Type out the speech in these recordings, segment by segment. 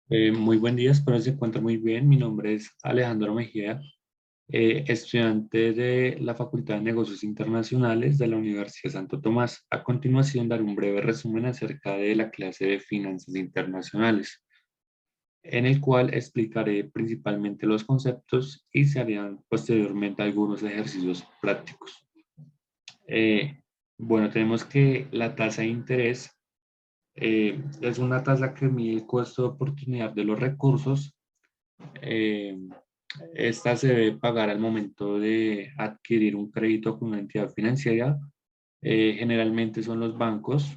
Muy buen día, espero se encuentre muy bien. Mi nombre es Alejandro Mejía, estudiante de la Facultad de Negocios Internacionales de la Universidad Santo Tomás. A continuación, daré un breve resumen acerca de la clase de Finanzas Internacionales, en el cual explicaré principalmente los conceptos y se harían posteriormente algunos ejercicios prácticos. Eh, bueno, tenemos que la tasa de interés es una tasa que mide el costo de oportunidad de los recursos. eh, Esta se debe pagar al momento de adquirir un crédito con una entidad financiera. Generalmente son los bancos,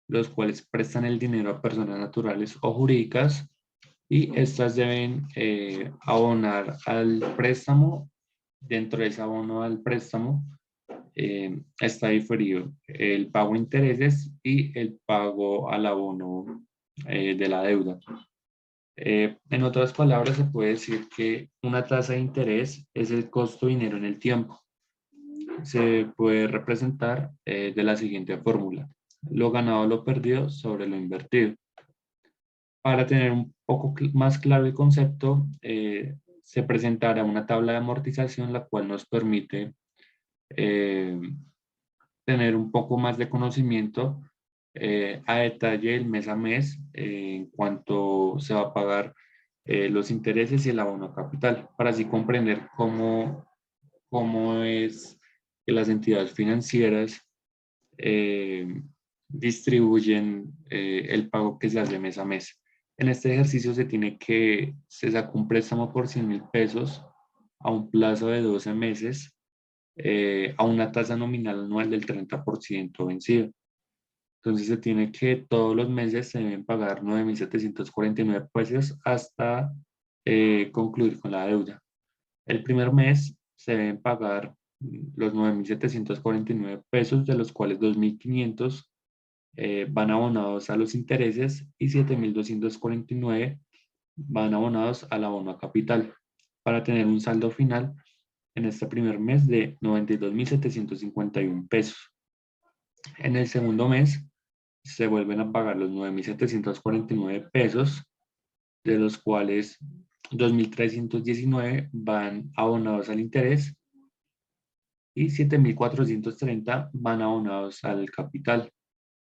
los cuales prestan el dinero a personas naturales o jurídicas y estas deben abonar al préstamo. Dentro de ese abono al préstamo está diferido el pago de intereses y el pago al abono de la deuda. En otras palabras, se puede decir que una tasa de interés es el costo de dinero en el tiempo. Se puede representar de la siguiente fórmula: lo ganado o lo perdido sobre lo invertido. Para tener un poco más claro el concepto, se presentará una tabla de amortización, la cual nos permite eh, tener un poco más de conocimiento a detalle el mes a mes en cuanto se va a pagar los intereses y el abono capital, para así comprender cómo es que las entidades financieras eh, distribuyen el pago que se hace mes a mes. En este ejercicio se saca un préstamo por 100.000 pesos a un plazo de 12 meses a una tasa nominal anual del 30% vencido. Entonces se tiene que todos los meses se deben pagar 9.749 pesos hasta concluir con la deuda. El primer mes se deben pagar los 9.749 pesos, de los cuales 2.500 van abonados a los intereses y 7.249 van abonados al abono a capital, para tener un saldo final en este primer mes de 92.751 pesos. En el segundo mes se vuelven a pagar los 9.749 pesos, de los cuales 2.319 van abonados al interés y 7.430 van abonados al capital,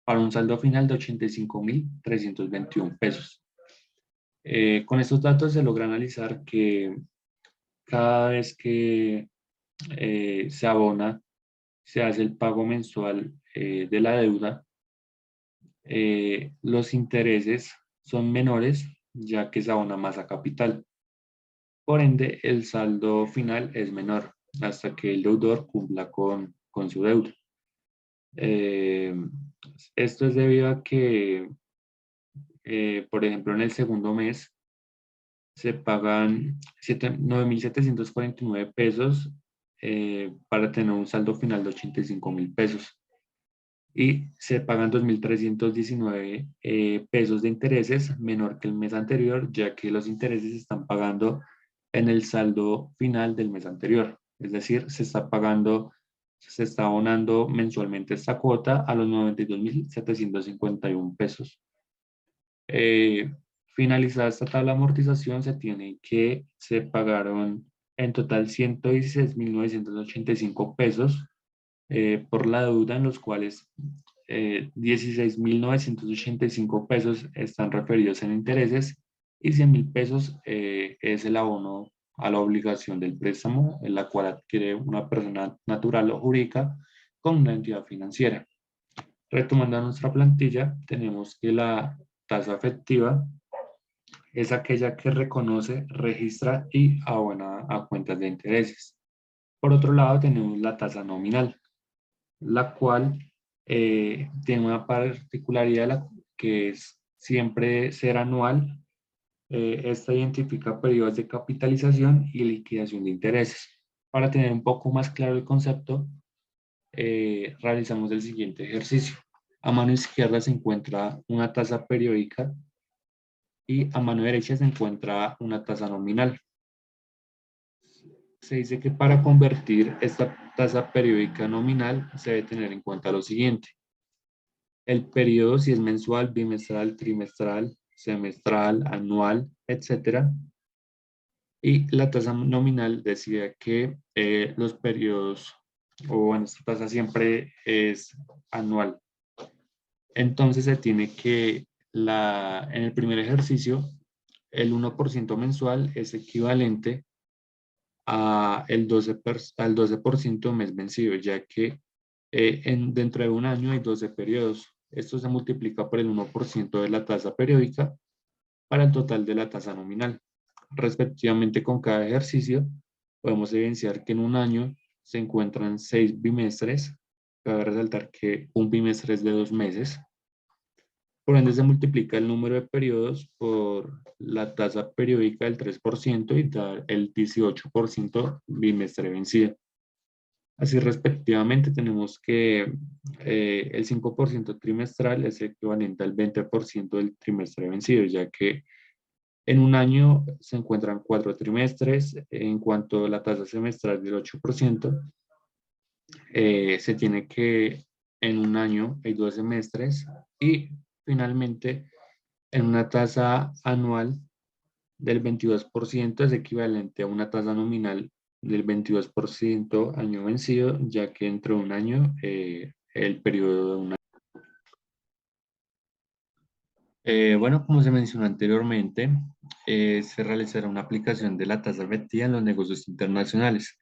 para un saldo final de 85.321 pesos. Con estos datos se logra analizar que cada vez que se abona, se hace el pago mensual de la deuda, los intereses son menores ya que se abona más a capital. Por ende, el saldo final es menor hasta que el deudor cumpla con su deuda. Eh, Esto es debido a que, por ejemplo, en el segundo mes se pagan 9.749 pesos para tener un saldo final de 85.000 pesos. Y se pagan 2.319 pesos de intereses, menor que el mes anterior, ya que los intereses se están pagando en el saldo final del mes anterior. Es decir, se está abonando mensualmente esta cuota a los 92.751 pesos. Eh, Finalizada esta tabla de amortización, se tiene que se pagaron en total 116.985 pesos por la deuda, en los cuales 16.985 pesos están referidos en intereses y 100.000 pesos es el abono a la obligación del préstamo, en la cual adquiere una persona natural o jurídica con una entidad financiera. Retomando nuestra plantilla, tenemos que la tasa efectiva es aquella que reconoce, registra y abona a cuentas de intereses. Por otro lado, tenemos la tasa nominal, la cual tiene una particularidad que es siempre ser anual. Esta identifica periodos de capitalización y liquidación de intereses. Para tener un poco más claro el concepto, realizamos el siguiente ejercicio. A mano izquierda se encuentra una tasa periódica y a mano derecha se encuentra una tasa nominal. Se dice que para convertir esta tasa periódica nominal se debe tener en cuenta lo siguiente: el periodo, si es mensual, bimestral, trimestral, semestral, anual, etcétera. Y la tasa nominal decía que los periodos, o bueno, esta tasa siempre es anual. Entonces se tiene que, en el primer ejercicio, el 1% mensual es equivalente al 12% mes vencido, ya que dentro de un año hay 12 periodos. Esto se multiplica por el 1% de la tasa periódica para el total de la tasa nominal. Respectivamente, con cada ejercicio, podemos evidenciar que en un año se encuentran 6 bimestres. Cabe resaltar que un bimestre es de 2 meses. Por ende, se multiplica el número de periodos por la tasa periódica del 3% y da el 18% bimestre vencido. Así, respectivamente, tenemos que el 5% trimestral es equivalente al 20% del trimestre vencido, ya que en un año se encuentran 4 trimestres. En cuanto a la tasa semestral del 8%, se tiene que en un año hay 2 semestres y finalmente en una tasa anual del 22% es equivalente a una tasa nominal del 22% año vencido, ya que dentro de un año el periodo de un año. Bueno, como se mencionó anteriormente, se realizará una aplicación de la tasa efectiva en los negocios internacionales.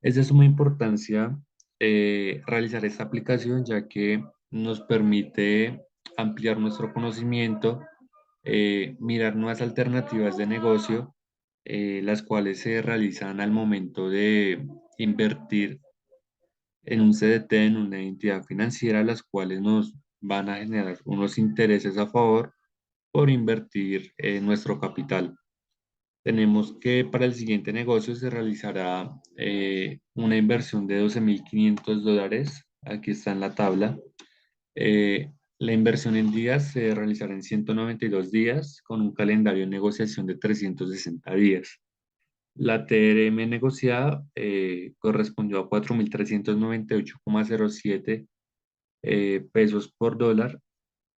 Es de suma importancia realizar esta aplicación, ya que nos permite ampliar nuestro conocimiento, mirar nuevas alternativas de negocio, las cuales se realizan al momento de invertir en un CDT, en una entidad financiera, las cuales nos van a generar unos intereses a favor por invertir en nuestro capital. Tenemos que para el siguiente negocio se realizará una inversión de $12.500. Aquí está en la tabla. La inversión en días se realizará en 192 días con un calendario de negociación de 360 días. La TRM negociada correspondió a 4.398,07 pesos por dólar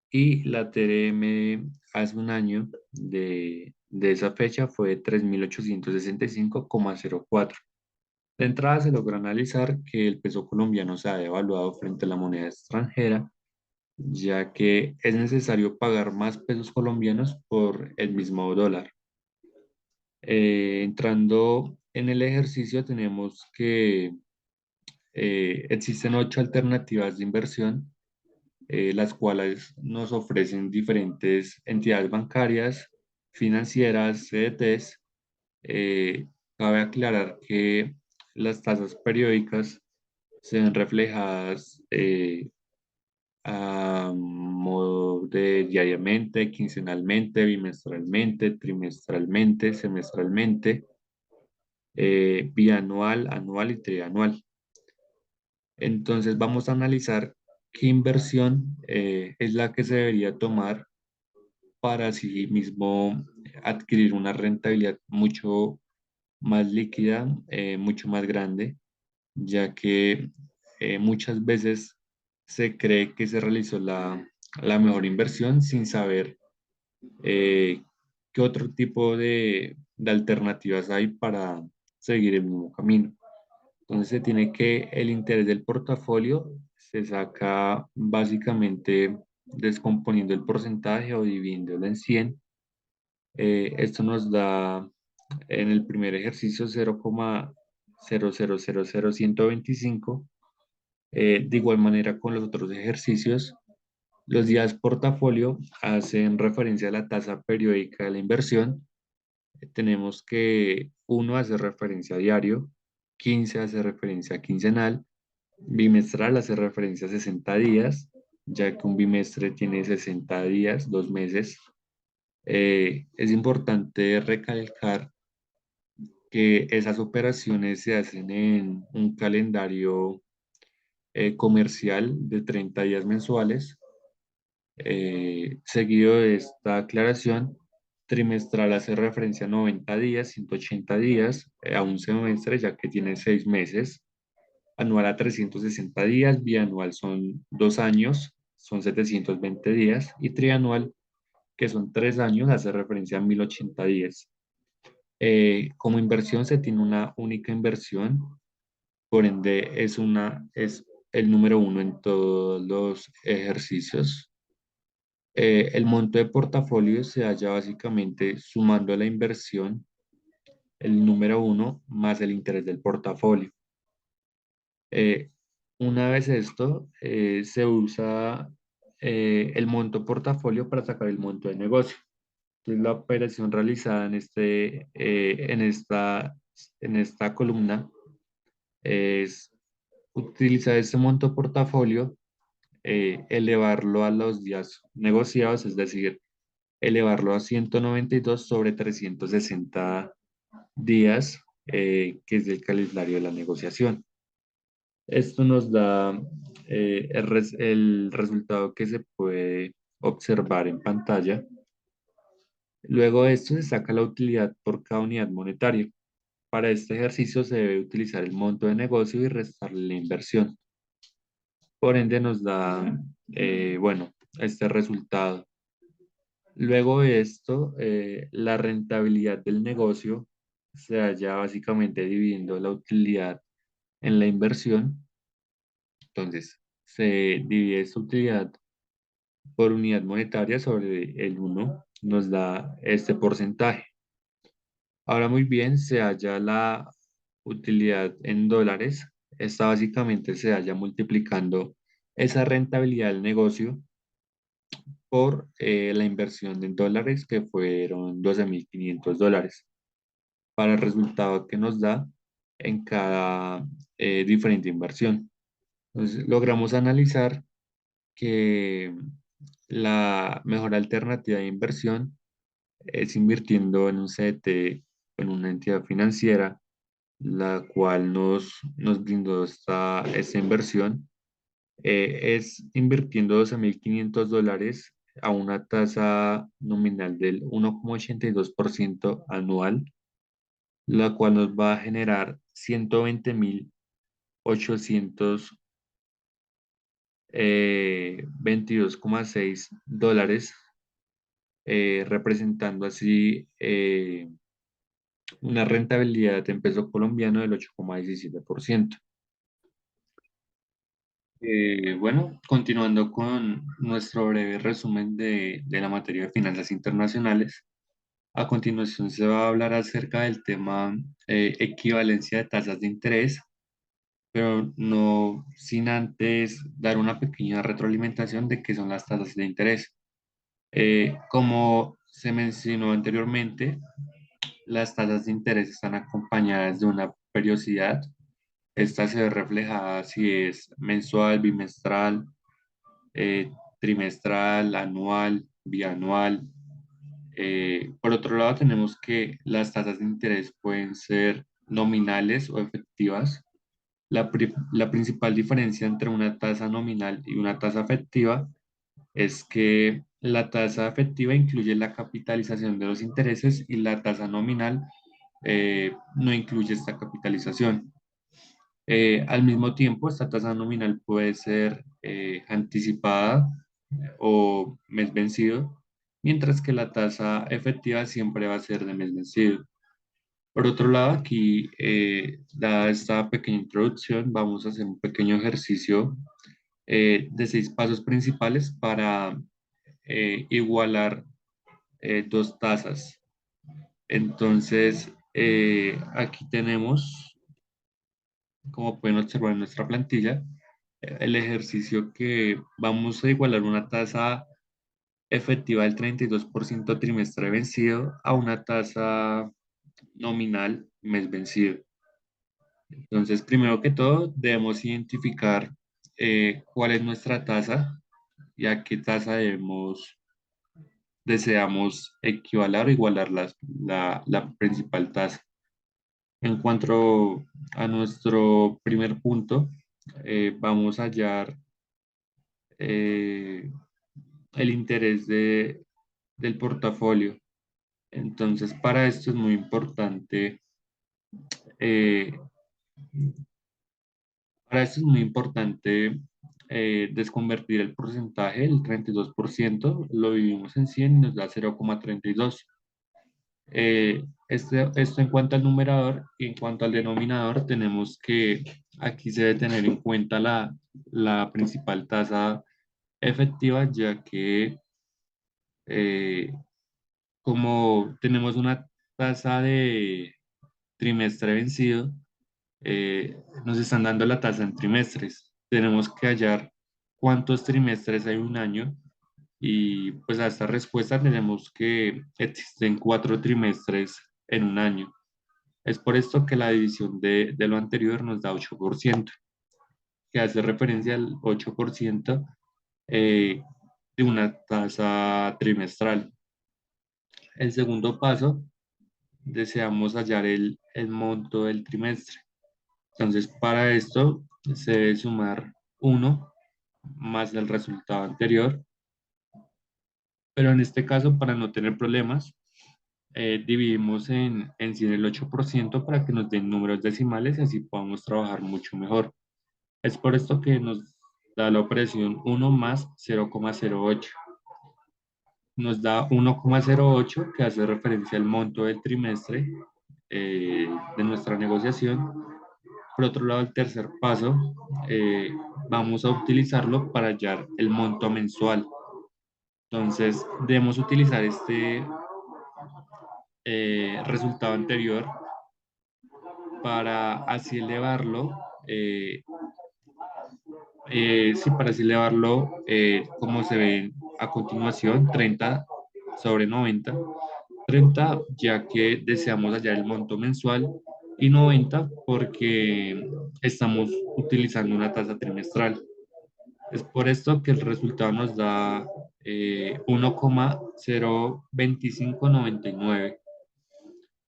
y la TRM hace un año de esa fecha fue 3.865,04. De entrada se logró analizar que el peso colombiano se ha devaluado frente a la moneda extranjera, ya que es necesario pagar más pesos colombianos por el mismo dólar. Entrando en el ejercicio tenemos que existen 8 alternativas de inversión, las cuales nos ofrecen diferentes entidades bancarias, financieras, CDTs. Cabe aclarar que las tasas periódicas se ven reflejadas a modo de diariamente, quincenalmente, bimestralmente, trimestralmente, semestralmente, bianual, anual y trianual. Entonces vamos a analizar qué inversión es la que se debería tomar para así mismo adquirir una rentabilidad mucho más líquida, mucho más grande, ya que muchas veces se cree que se realizó la mejor inversión sin saber eh, qué otro tipo de alternativas hay para seguir el mismo camino. Entonces se tiene que el interés del portafolio se saca básicamente descomponiendo el porcentaje o dividiéndolo en 100. Esto nos da en el primer ejercicio 0,0000125. De igual manera con los otros ejercicios, los días portafolio hacen referencia a la tasa periódica de la inversión. Tenemos que uno hace referencia a diario, 15 hace referencia a quincenal, bimestral hace referencia a 60 días, ya que un bimestre tiene 60 días, 2 meses. Es importante recalcar que esas operaciones se hacen en un calendario comercial de 30 días mensuales. Seguido de esta aclaración, trimestral hace referencia a 90 días, 180 días, a un semestre ya que tiene 6 meses, anual a 360 días, bianual son 2 años, son 720 días y trianual que son 3 años, hace referencia a 1080 días. Como inversión se tiene una única inversión, por ende es el número uno en todos los ejercicios. El monto de portafolio se halla básicamente sumando a la inversión el número uno más el interés del portafolio. Eh, una vez esto, se usa el monto portafolio para sacar el monto de negocio. Entonces, la operación realizada en esta columna es utilizar ese monto portafolio, elevarlo a los días negociados, es decir, elevarlo a 192 sobre 360 días, que es el calendario de la negociación. Esto nos da el resultado que se puede observar en pantalla. Luego de esto se saca la utilidad por cada unidad monetaria. Para este ejercicio se debe utilizar el monto de negocio y restarle la inversión. Por ende nos da, bueno, este resultado. Luego de esto, la rentabilidad del negocio se halla básicamente dividiendo la utilidad en la inversión. Entonces, se divide esta utilidad por unidad monetaria sobre el uno, nos da este porcentaje. Ahora muy bien, se halla la utilidad en dólares. Esta básicamente se halla multiplicando esa rentabilidad del negocio por la inversión en dólares, que fueron $12.500, para el resultado que nos da en cada diferente inversión. Entonces, logramos analizar que la mejor alternativa de inversión es invirtiendo en un CDT, en una entidad financiera, la cual nos brindó esta inversión. Es invirtiendo $12.500 a una tasa nominal del 1,82% anual, la cual nos va a generar 120.800 $22,6, representando así una rentabilidad en peso colombiano del 8,17%. Bueno, continuando con nuestro breve resumen de la materia de finanzas internacionales, a continuación se va a hablar acerca del tema equivalencia de tasas de interés, pero no sin antes dar una pequeña retroalimentación de qué son las tasas de interés. Como se mencionó anteriormente, las tasas de interés están acompañadas de una periodicidad. Esta se ve reflejada si es mensual, bimestral, trimestral, anual, bianual. Por otro lado, tenemos que las tasas de interés pueden ser nominales o efectivas. La principal diferencia entre una tasa nominal y una tasa efectiva es que la tasa efectiva incluye la capitalización de los intereses y la tasa nominal no incluye esta capitalización. Al mismo tiempo, esta tasa nominal puede ser anticipada o mes vencido, mientras que la tasa efectiva siempre va a ser de mes vencido. Por otro lado, aquí, dada esta pequeña introducción, vamos a hacer un pequeño ejercicio de 6 pasos principales para igualar dos tasas. Entonces, aquí tenemos, como pueden observar en nuestra plantilla, el ejercicio que vamos a igualar una tasa efectiva del 32% trimestre vencido a una tasa nominal mes vencido. Entonces, primero que todo, debemos identificar cuál es nuestra tasa y a qué tasa deseamos equivaler o igualar la principal tasa. En cuanto a nuestro primer punto, vamos a hallar eh, el interés del portafolio. Entonces, para esto es muy importante, eh, para esto es muy importante desconvertir el porcentaje, el 32%, lo dividimos en 100 y nos da 0,32. Esto en cuanto al numerador, y en cuanto al denominador, tenemos que aquí se debe tener en cuenta la principal tasa efectiva, ya que eh, como tenemos una tasa de trimestre vencido, nos están dando la tasa en trimestres. Tenemos que hallar cuántos trimestres hay en un año y pues a esta respuesta tenemos que existen 4 trimestres en un año. Es por esto que la división de lo anterior nos da 8%, que hace referencia al 8% eh, de una tasa trimestral. El segundo paso, deseamos hallar el monto del trimestre. Entonces, para esto se debe sumar 1 más el resultado anterior, pero en este caso, para no tener problemas, dividimos en 100 el 8% para que nos den números decimales y así podamos trabajar mucho mejor. Es por esto que nos da la operación 1 más 0,08. Nos da 1,08 que hace referencia al monto del trimestre de nuestra negociación. Por otro lado, el tercer paso, eh, vamos a utilizarlo para hallar el monto mensual. Entonces, debemos utilizar este resultado anterior para así elevarlo, sí, para así elevarlo, como se ve a continuación, 30 sobre 90. 30 ya que deseamos hallar el monto mensual y 90 porque estamos utilizando una tasa trimestral. Es por esto que el resultado nos da 1,02599.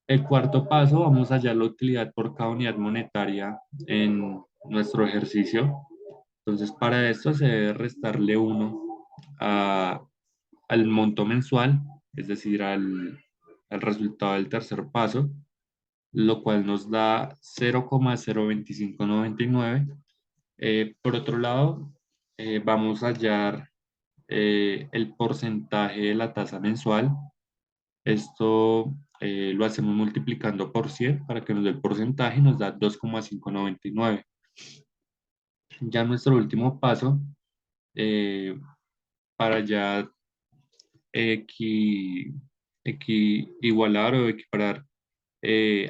El cuarto paso, vamos a hallar la utilidad por cada unidad monetaria en nuestro ejercicio. Entonces, para esto se debe restarle 1 al monto mensual, es decir, al resultado del tercer paso, lo cual nos da 0,02599. Por otro lado, vamos a hallar el porcentaje de la tasa mensual. Esto lo hacemos multiplicando por 100 para que nos dé el porcentaje y nos da 2,599. Ya nuestro último paso, eh, para ya equi- igualar o equiparar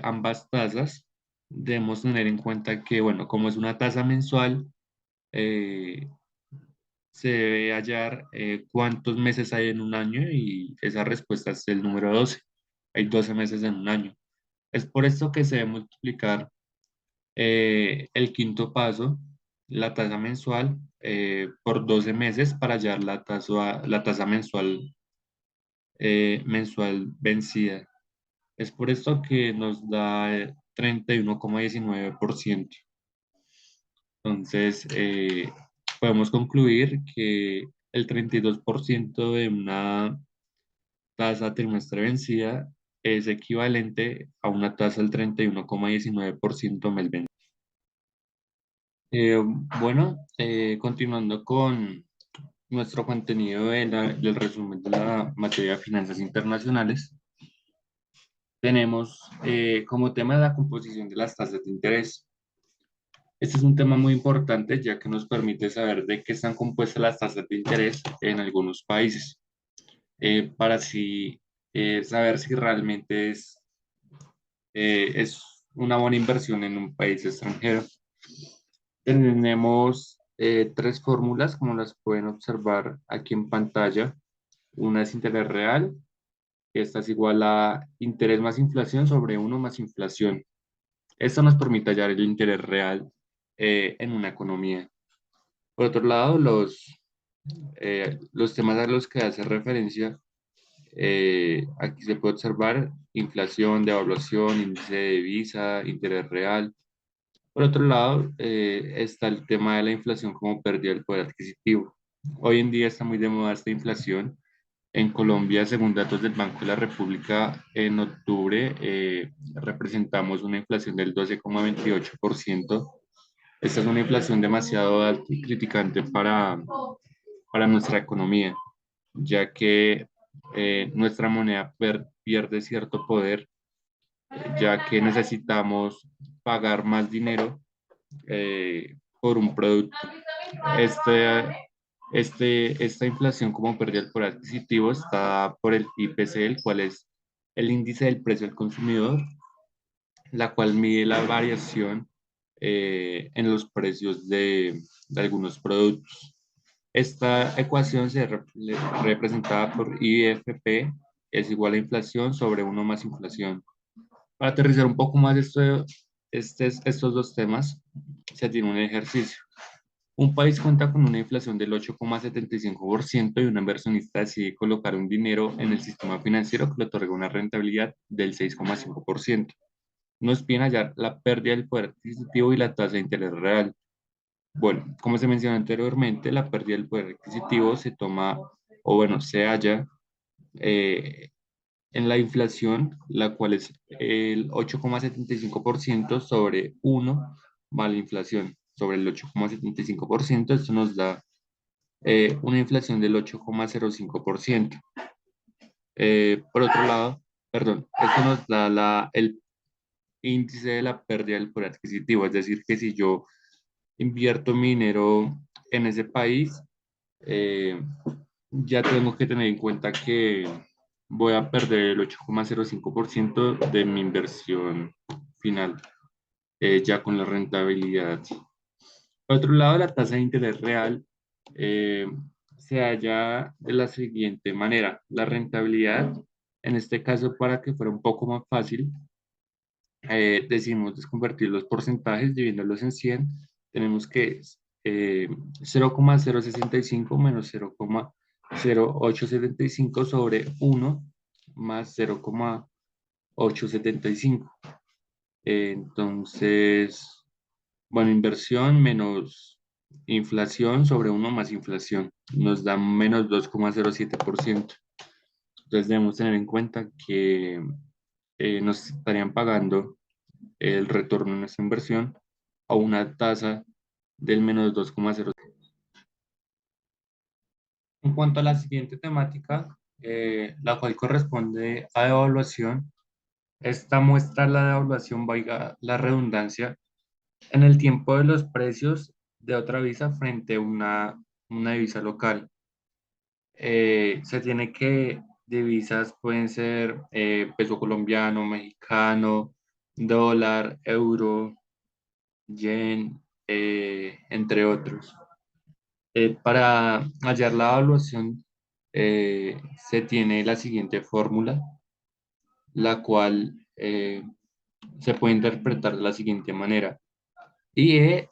ambas tasas, debemos tener en cuenta que, bueno, como es una tasa mensual, eh, se debe hallar cuántos meses hay en un año y esa respuesta es el número 12. Hay 12 meses en un año. Es por esto que se debe multiplicar el quinto paso, la tasa mensual, por 12 meses para hallar la tasa mensual vencida. Es por esto que nos da 31,19%. Entonces, podemos concluir que el 32% de una tasa trimestre vencida es equivalente a una tasa del 31,19% mes vencido. Bueno, continuando con nuestro contenido del resumen de la materia de finanzas internacionales, tenemos como tema la composición de las tasas de interés. Este es un tema muy importante ya que nos permite saber de qué están compuestas las tasas de interés en algunos países, para así saber si realmente es una buena inversión en un país extranjero. Tenemos tres fórmulas, como las pueden observar aquí en pantalla. Una es interés real, esta es igual a interés más inflación sobre uno más inflación. Esto nos permite hallar el interés real en una economía. Por otro lado, los temas a los que hace referencia, aquí se puede observar inflación, devaluación, índice de divisa, interés real. Por otro lado, está el tema de la inflación como pérdida del poder adquisitivo. Hoy en día está muy de moda esta inflación. En Colombia, según datos del Banco de la República, en octubre representamos una inflación del 12,28%. Esta es una inflación demasiado alta y criticante para nuestra economía, ya que nuestra moneda pierde cierto poder, ya que necesitamos pagar más dinero por un producto. Esta inflación como pérdida del poder adquisitivo está por el IPC, el cual es el índice del precio al consumidor, la cual mide la variación en los precios de algunos productos. Esta ecuación representada por IFP es igual a inflación sobre uno más inflación. Para aterrizar un poco más estos dos temas, se tiene un ejercicio. Un país cuenta con una inflación del 8,75% y un inversionista decide colocar un dinero en el sistema financiero que le otorga una rentabilidad del 6,5%. Nos piden hallar la pérdida del poder adquisitivo y la tasa de interés real. Bueno, como se mencionó anteriormente, la pérdida del poder adquisitivo se toma, o bueno, se halla eh, en la inflación, la cual es el 8,75% sobre uno más la inflación sobre el 8,75%. Esto nos da una inflación del 8,05%. Por otro lado, perdón, esto nos da el índice de la pérdida del poder adquisitivo, es decir, que si yo invierto mi dinero en ese país, eh, ya tengo que tener en cuenta que voy a perder el 8,05% de mi inversión final, ya con la rentabilidad. Por otro lado, la tasa de interés real eh, se halla de la siguiente manera. La rentabilidad, en este caso, para que fuera un poco más fácil, decidimos desconvertir los porcentajes, dividiéndolos en 100. Tenemos que 0,065 menos 0,0875 sobre 1 más 0,875. Entonces, bueno, inversión menos inflación sobre 1 más inflación nos da menos 2,07%. Entonces debemos tener en cuenta que nos estarían pagando el retorno de nuestra inversión a una tasa del menos 2,0. En cuanto a la siguiente temática, la cual corresponde a devaluación, esta muestra la devaluación, valga la redundancia, en el tiempo de los precios de otra divisa frente a una divisa local. Se tiene que divisas pueden ser peso colombiano, mexicano, dólar, euro, yen, entre otros. Para hallar la evaluación, se tiene la siguiente fórmula, la cual se puede interpretar de la siguiente manera. IE,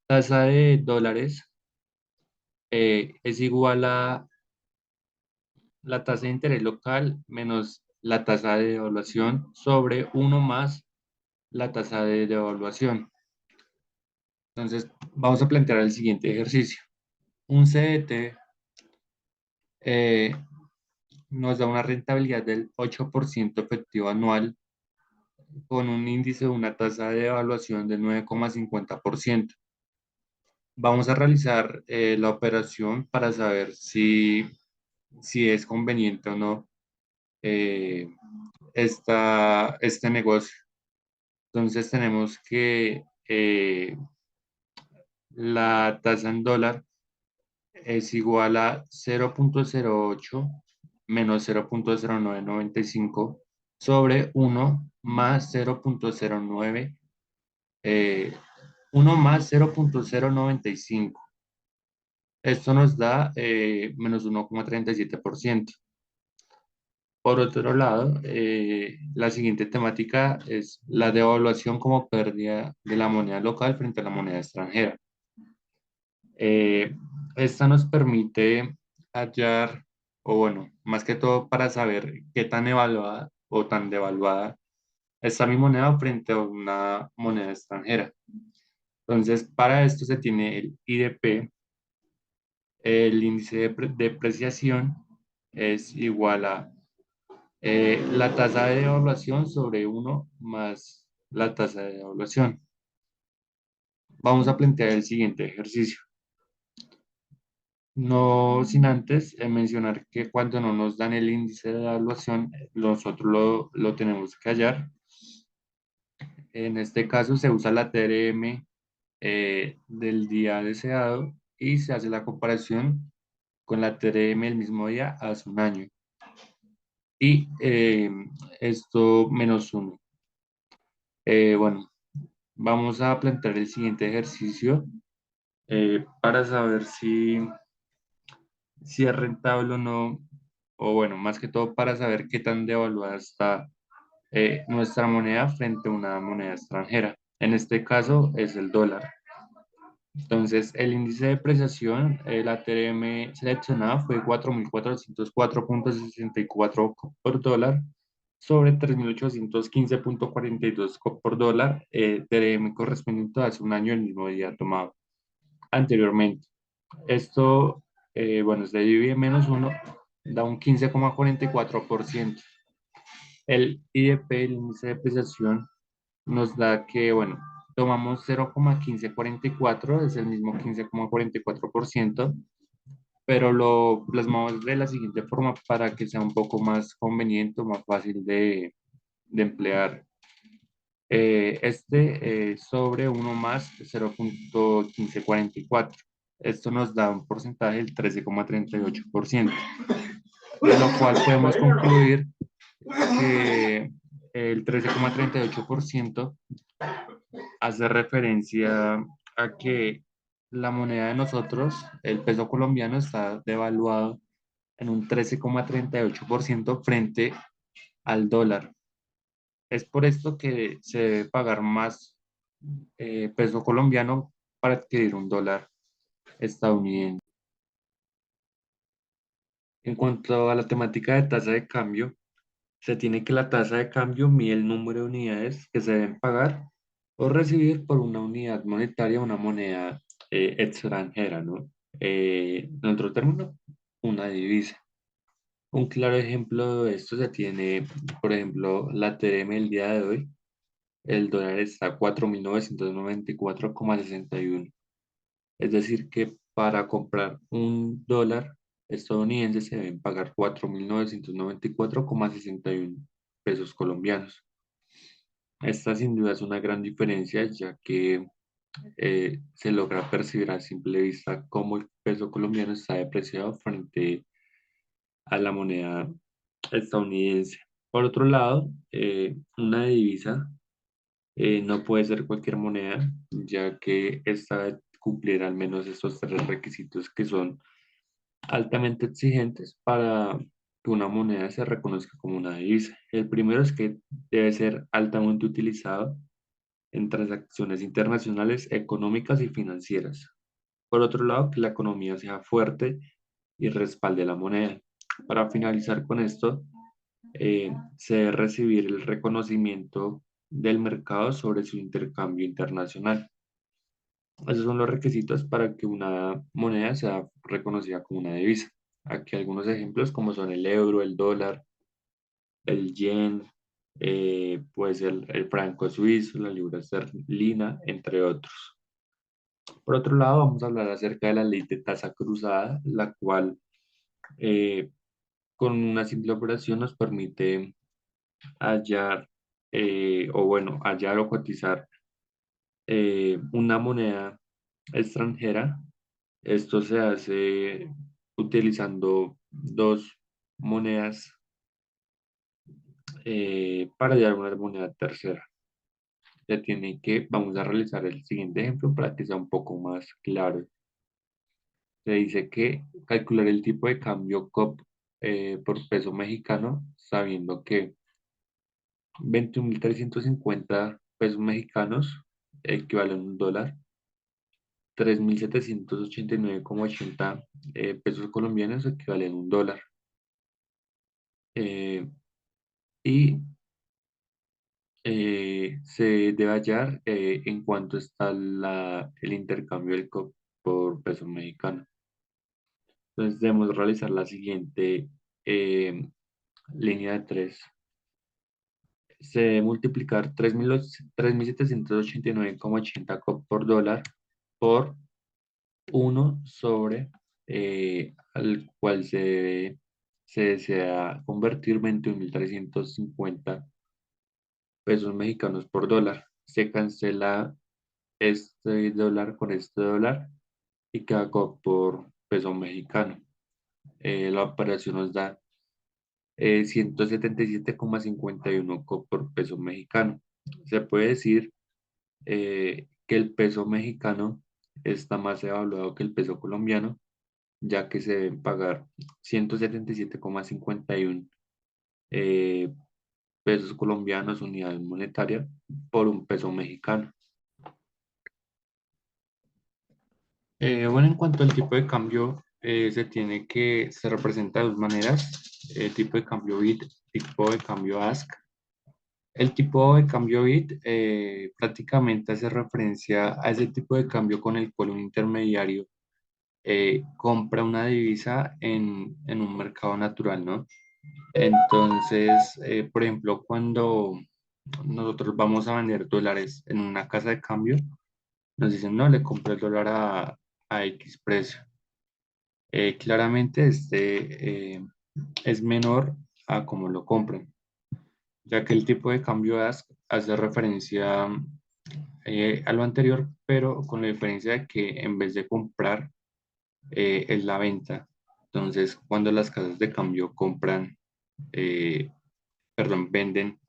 tasa de dólares, es igual a la tasa de interés local menos la tasa de devaluación sobre uno más la tasa de devaluación. Entonces, vamos a plantear el siguiente ejercicio. Un CDT eh, nos da una rentabilidad del 8% efectivo anual con un índice de una tasa de evaluación del 9,50%. Vamos a realizar la operación para saber si es conveniente o no eh, este negocio. Entonces tenemos que la tasa en dólar es igual a 0,08 menos 0,0995 sobre uno más 0,09, eh, 1 más 0,095. Esto nos da menos 1,37%. Por otro lado, la siguiente temática es la devaluación como pérdida de la moneda local frente a la moneda extranjera. Eh, Esta nos permite hallar, o bueno, más que todo para saber qué tan evaluada o tan devaluada está mi moneda frente a una moneda extranjera. Entonces, para esto se tiene el IDP, el índice de depreciación es igual a la tasa de devaluación sobre uno más la tasa de devaluación. Vamos a plantear el siguiente ejercicio. No sin antes mencionar que cuando no nos dan el índice de evaluación, nosotros lo tenemos que hallar. En este caso se usa la TRM del día deseado y se hace la comparación con la TRM el mismo día hace un año. Y esto menos uno. Bueno, vamos a plantear el siguiente ejercicio para saber si es rentable o no, o bueno, más que todo para saber qué tan devaluada está nuestra moneda frente a una moneda extranjera. En este caso es el dólar. Entonces, el índice de depreciación, la TRM seleccionada fue 4.404.64 por dólar sobre 3.815.42 por dólar, TRM correspondiente a hace un año el mismo día tomado anteriormente. Esto, bueno, se divide menos uno, da un 15,44%. El IDP, el índice de depreciación, nos da que, bueno, tomamos 0,1544, es el mismo 15,44%, pero lo plasmamos de la siguiente forma para que sea un poco más conveniente, más fácil de emplear. Sobre uno más 0,1544. Esto nos da un porcentaje del 13,38%, de lo cual podemos concluir que el 13,38% hace referencia a que la moneda de nosotros, el peso colombiano, está devaluado en un 13,38% frente al dólar. Es por esto que se debe pagar más peso colombiano para adquirir un dólar estadounidense. En cuanto a la temática de tasa de cambio, se tiene que la tasa de cambio mide el número de unidades que se deben pagar o recibir por una unidad monetaria, una moneda extranjera, ¿no? En otro término, una divisa. Un claro ejemplo de esto se tiene, por ejemplo, la TRM el día de hoy. El dólar está a 4.994,61. Es decir, que para comprar un dólar estadounidense se deben pagar 4.994,61 pesos colombianos. Esta sin duda es una gran diferencia, ya que se logra percibir a simple vista cómo el peso colombiano está depreciado frente a la moneda estadounidense. Por otro lado, una divisa no puede ser cualquier moneda, ya que esta debe cumplir al menos estos tres requisitos que son altamente exigentes para que una moneda se reconozca como una divisa. El primero es que debe ser altamente utilizado en transacciones internacionales económicas y financieras. Por otro lado, que la economía sea fuerte y respalde la moneda. Para finalizar con esto, se debe recibir el reconocimiento del mercado sobre su intercambio internacional. Esos son los requisitos para que una moneda sea reconocida como una divisa. Aquí algunos ejemplos como son el euro, el dólar, el yen, pues el franco suizo, la libra esterlina, entre otros. Por otro lado, vamos a hablar acerca de la ley de tasa cruzada, la cual eh, con una simple operación nos permite hallar, hallar o cotizar una moneda extranjera. Esto se hace utilizando dos monedas para hallar una moneda tercera. Vamos a realizar el siguiente ejemplo para que sea un poco más claro. Se dice que calcular el tipo de cambio COP por peso mexicano, sabiendo que 21.350 pesos mexicanos equivalen a un dólar, 3.789,80 pesos colombianos equivalen a un dólar. Eh, y Se debe hallar en cuánto está el intercambio del COP por peso mexicano. Entonces debemos realizar la siguiente eh, línea de tres. se debe multiplicar 3.789,80 COP por dólar por 1 sobre al cual se desea convertir 21.350 pesos mexicanos por dólar. Se cancela este dólar con este dólar y queda COP por peso mexicano. La operación nos da 177,51 COP por peso mexicano. Se puede decir que el peso mexicano está más evaluado que el peso colombiano, ya que se deben pagar 177,51 eh, pesos colombianos unidad monetaria por un peso mexicano. Bueno, en cuanto al tipo de cambio, se representa de dos maneras, tipo de cambio BIT, tipo de cambio ASC. El tipo de cambio BIT prácticamente hace referencia a ese tipo de cambio con el cual un intermediario compra una divisa en un mercado natural, ¿no? Entonces, por ejemplo, cuando nosotros vamos a vender dólares en una casa de cambio, nos dicen, no, le compré el dólar a X precio. Claramente es menor a como lo compran, ya que el tipo de cambio hace referencia a lo anterior, pero con la diferencia de que en vez de comprar, es la venta. Entonces, cuando las casas de cambio eh, venden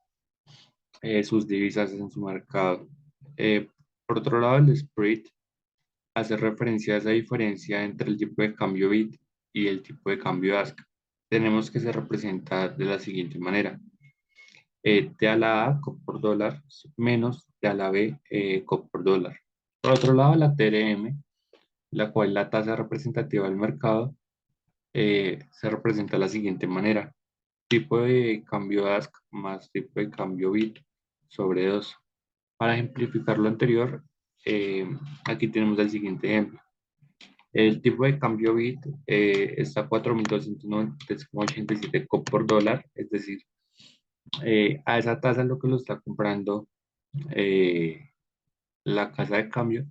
sus divisas en su mercado. Eh, por otro lado, el spread hace referencia a esa diferencia entre el tipo de cambio BIT y el tipo de cambio ASC. Tenemos que se representa de la siguiente manera. T a la A, COP por dólar, menos T a la B, COP por dólar. Por otro lado, la TRM, la cual es la tasa representativa del mercado, se representa de la siguiente manera. Tipo de cambio ASC más tipo de cambio BIT sobre 2. Para ejemplificar lo anterior, aquí tenemos el siguiente ejemplo. El tipo de cambio BIT está a 4.293,87 COP por dólar, es decir, a esa tasa es lo que lo está comprando eh, la casa de cambio.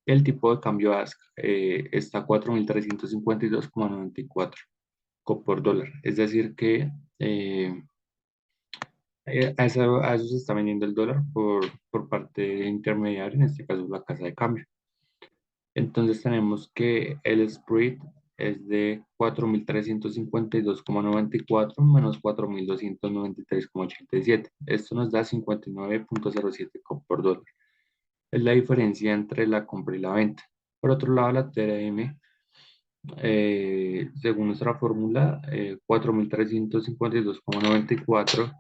El tipo de cambio ASC está a 4.352,94 COP por dólar, es decir, que a eso se está vendiendo el dólar por parte del intermediario, en este caso la casa de cambio. Entonces tenemos que el spread es de 4.352,94 menos 4.293,87. Esto nos da 59,07 COP por dólar. Es la diferencia entre la compra y la venta. Por otro lado, la TRM, según nuestra fórmula, 4.352,94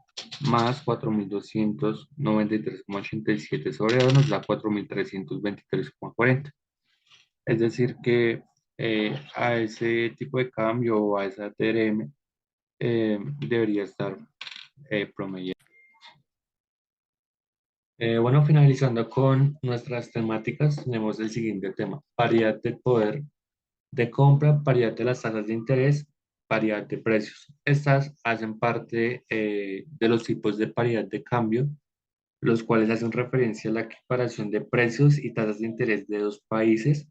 más 4.293,87 sobre 2 nos da 4.323,40. Es decir, que a ese tipo de cambio o a esa TRM debería estar promediando. Bueno, finalizando con nuestras temáticas, tenemos el siguiente tema: paridad de poder de compra, paridad de las tasas de interés, paridad de precios. Estas hacen parte de los tipos de paridad de cambio, los cuales hacen referencia a la equiparación de precios y tasas de interés de dos países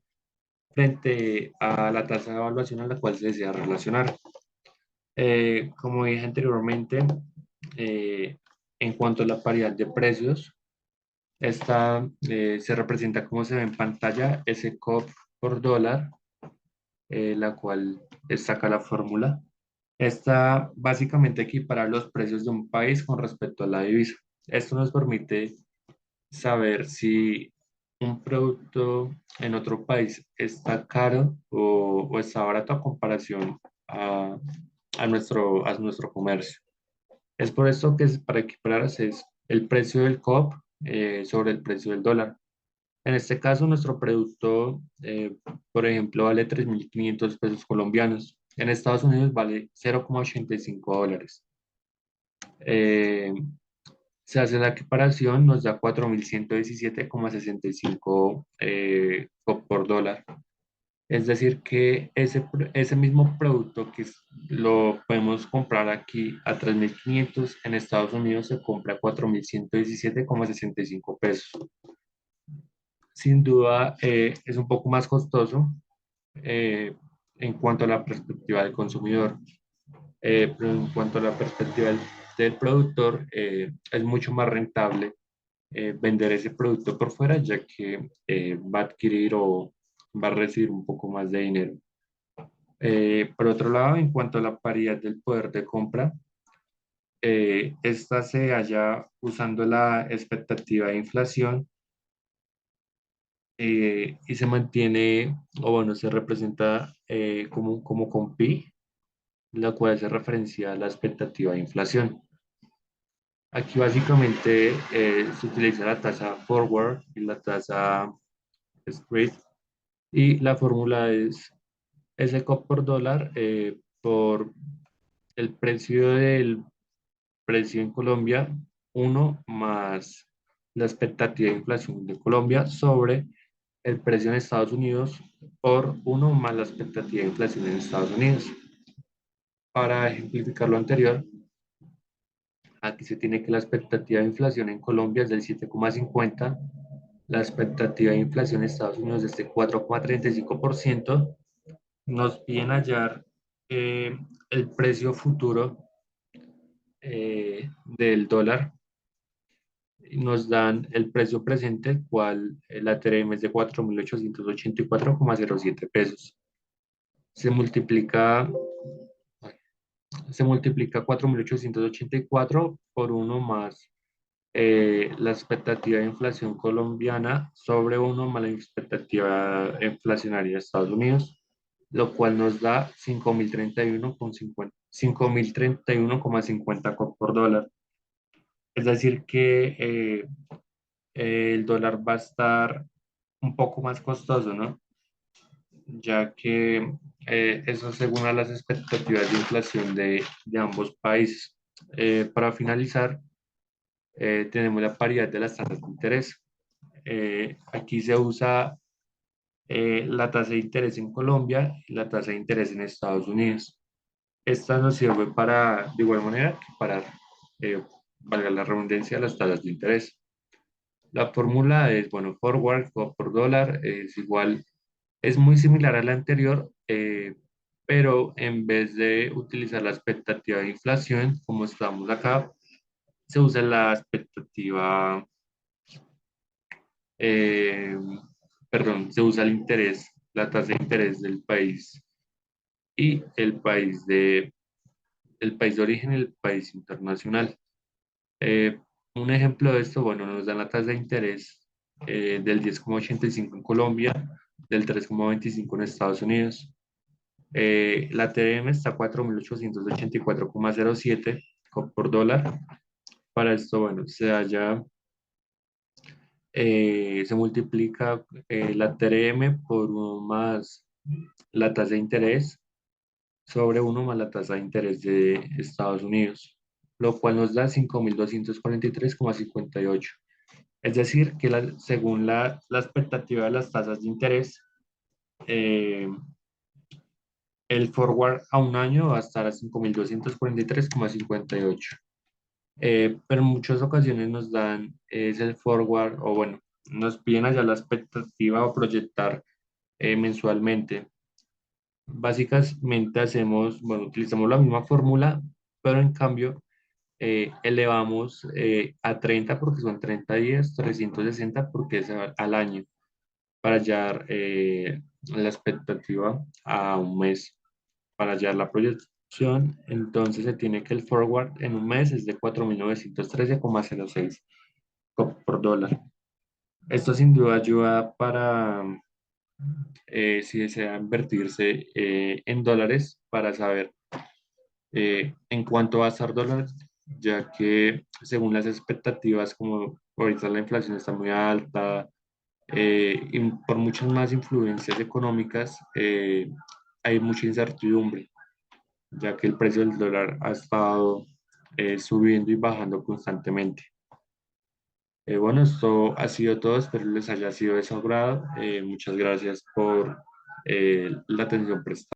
frente a la tasa de evaluación a la cual se desea relacionar. Como dije anteriormente, eh, en cuanto a la paridad de precios, esta se representa como se ve en pantalla, ese COP por dólar, la cual destaca la fórmula. Esta básicamente equipara los precios de un país con respecto a la divisa. Esto nos permite saber si un producto en otro país está caro o está barato a comparación a nuestro comercio. Es por esto que para equiparar es el precio del COP sobre el precio del dólar. En este caso, nuestro producto, por ejemplo, vale 3.500 pesos colombianos. En Estados Unidos vale 0,85 dólares. Eh, Se hace la equiparación, nos da 4.117,65 COP por dólar. Es decir, que ese mismo producto lo podemos comprar aquí a 3.500 en Estados Unidos se compra a 4.117,65 pesos. Sin duda es un poco más costoso eh, en cuanto a la perspectiva del consumidor, pero en cuanto a la perspectiva del productor, es mucho más rentable vender ese producto por fuera, ya que va a adquirir o va a recibir un poco más de dinero. Por otro lado, en cuanto a la paridad del poder de compra, esta se halla usando la expectativa de inflación y se mantiene, o bueno, se representa como con pi, la cual se referencia a la expectativa de inflación. Aquí básicamente se utiliza la tasa forward y la tasa street y la fórmula es SCOP por dólar por el precio del precio en Colombia, uno más la expectativa de inflación de Colombia sobre el precio en Estados Unidos por uno más la expectativa de inflación en Estados Unidos. Para ejemplificar lo anterior, aquí se tiene que la expectativa de inflación en Colombia es del 7,50, la expectativa de inflación en Estados Unidos es de 4,35%. Nos piden hallar el precio futuro del dólar. Nos dan el precio presente, el cual la TRM es de 4.884,07 pesos. Se multiplica, se multiplica 4.884 por uno más la expectativa de inflación colombiana sobre uno más la expectativa inflacionaria de Estados Unidos, lo cual nos da 5.031,50 por dólar. Es decir, que el dólar va a estar un poco más costoso, ¿no? Ya que eso según a las expectativas de inflación de ambos países. Para finalizar, tenemos la paridad de las tasas de interés. Aquí se usa la tasa de interés en Colombia y la tasa de interés en Estados Unidos. Esta nos sirve para, de igual manera, que para, eh, valga la redundancia, las tasas de interés. La fórmula es, bueno, forward por dólar es igual, es muy similar a la anterior, pero en vez de utilizar la expectativa de inflación, como estamos acá, se usa la expectativa, eh, perdón, se usa el interés, la tasa de interés del país y el país de origen y el país internacional. Eh, un ejemplo de esto, bueno, nos dan la tasa de interés del 10,85 en Colombia, del 3,25 en Estados Unidos. La TM está a 4.884,07 por dólar. Para esto, bueno, se multiplica la TRM por uno más la tasa de interés sobre uno más la tasa de interés de Estados Unidos, lo cual nos da 5.243,58. Es decir, que según la expectativa de las tasas de interés, eh, el forward a un año va a estar a 5.243,58. Pero en muchas ocasiones nos dan es el forward, o bueno, nos piden allá la expectativa o proyectar mensualmente. Básicamente hacemos, bueno, utilizamos la misma fórmula, pero en cambio elevamos a 30 porque son 30 días, 360 porque es al año, para hallar la expectativa a un mes, para hallar la proyección. Entonces se tiene que el forward en un mes es de 4.913,06 por dólar. Esto sin duda ayuda para, si desea invertirse en dólares, para saber en cuánto va a estar dólar, ya que según las expectativas, como ahorita la inflación está muy alta, y por muchas más influencias económicas, hay mucha incertidumbre, ya que el precio del dólar ha estado subiendo y bajando constantemente. Bueno, esto ha sido todo, espero les haya sido de su agrado. Muchas gracias por la atención prestada.